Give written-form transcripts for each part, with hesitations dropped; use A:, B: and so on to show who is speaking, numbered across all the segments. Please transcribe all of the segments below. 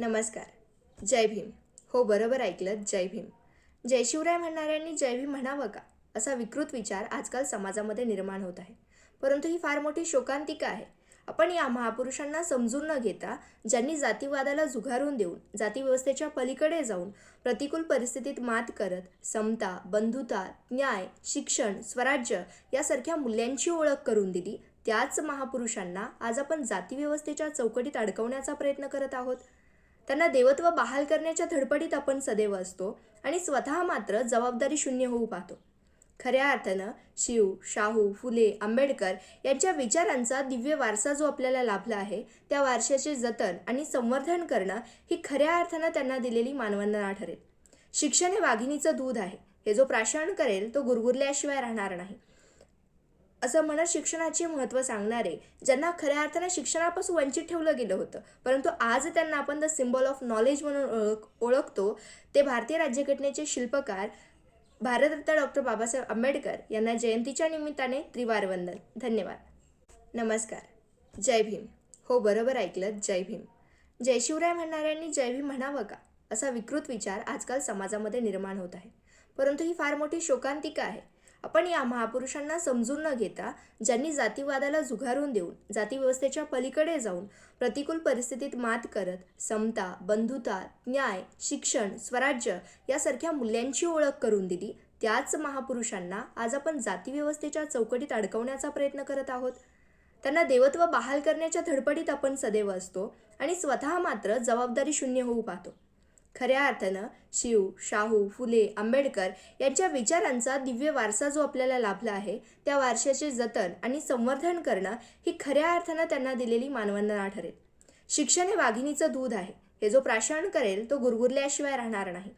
A: नमस्कार. जय भीम. हो, बरोबर ऐकलत, जय भीम. जय शिवराय म्हणणाऱ्यांनी जय भीम म्हणावं का, असा विकृत विचार आजकाल समाजामध्ये निर्माण होत आहे. परंतु ही फार मोठी शोकांतिका आहे. आपण या महापुरुषांना समजून न घेता, ज्यांनी जातीवादाला झुगारून देऊन जातीव्यवस्थेच्या पलीकडे जाऊन प्रतिकूल परिस्थितीत मात करत समता, बंधुता, न्याय, शिक्षण, स्वराज्य यासारख्या मूल्यांची ओळख करून दिली, त्याच महापुरुषांना आज आपण जातीव्यवस्थेच्या चौकटीत अडकवण्याचा प्रयत्न करत आहोत. त्यांना देवत्व बहाल करण्याच्या धडपडीत आपण सदैव असतो आणि स्वतः मात्र जबाबदारी शून्य होऊ पाहतो. खऱ्या अर्थानं शिव, शाहू, फुले, आंबेडकर यांच्या विचारांचा दिव्य वारसा जो आपल्याला लाभला आहे, त्या वारशाचे जतन आणि संवर्धन करणं ही खऱ्या अर्थानं त्यांना दिलेली मानवंदना ठरेल. शिक्षण हे वाघिणीचं दूध आहे, हे जो प्राशन करेल तो गुरगुरल्याशिवाय राहणार नाही, असं म्हणत शिक्षणाचे महत्त्व सांगणारे, ज्यांना खऱ्या अर्थानं शिक्षणापासून वंचित ठेवलं गेलं होतं, परंतु आज त्यांना आपण द सिम्बॉल ऑफ नॉलेज म्हणून ओळखतो, ते भारतीय राज्यघटनेचे शिल्पकार भारतरत्न डॉक्टर बाबासाहेब आंबेडकर यांना जयंतीच्या निमित्ताने त्रिवार वंदन. धन्यवाद. नमस्कार. जय भीम. हो, बरोबर ऐकलत, जय भीम. जय शिवराय म्हणणाऱ्यांनी जय भीम म्हणावं का, असा विकृत विचार आजकाल समाजामध्ये निर्माण होत आहे. परंतु ही फार मोठी शोकांतिका आहे. आपण या महापुरुषांना समजून न घेता, ज्यांनी जातीवादाला झुगारून देऊन जातीव्यवस्थेच्या पलीकडे जाऊन प्रतिकूल परिस्थितीत मात करत समता, बंधुता, न्याय, शिक्षण, स्वराज्य यासारख्या मूल्यांची ओळख करून दिली, त्याच महापुरुषांना आज आपण जातीव्यवस्थेच्या चौकटीत अडकवण्याचा प्रयत्न करत आहोत. त्यांना देवत्व बहाल करण्याच्या धडपडीत आपण सदैव असतो आणि स्वतः मात्र जबाबदारी शून्य होऊ पाहतो. खऱ्या अर्थानं शिव, शाहू, फुले, आंबेडकर यांच्या विचारांचा दिव्य वारसा जो आपल्याला लाभला आहे, त्या वारशाचे जतन आणि संवर्धन करणं ही खऱ्या अर्थानं त्यांना दिलेली मानवंदना ठरेल. शिक्षण हे वाघिणीचं दूध आहे, हे जो प्राशन करेल तो गुरगुरल्याशिवाय राहणार नाही,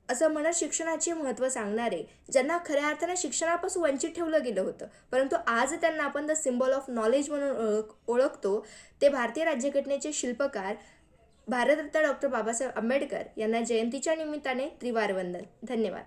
A: असं म्हणत शिक्षणाचे महत्त्व सांगणारे, ज्यांना खऱ्या अर्थानं शिक्षणापासून वंचित ठेवलं गेलं होतं, परंतु आज त्यांना आपण द सिम्बॉल ऑफ नॉलेज म्हणून ओळखतो, ते भारतीय राज्यघटनेचे शिल्पकार भारतरत्न डॉक्टर बाबासाहेब आंबेडकर यांना जयंतीच्या निमित्ताने त्रिवार वंदन. धन्यवाद.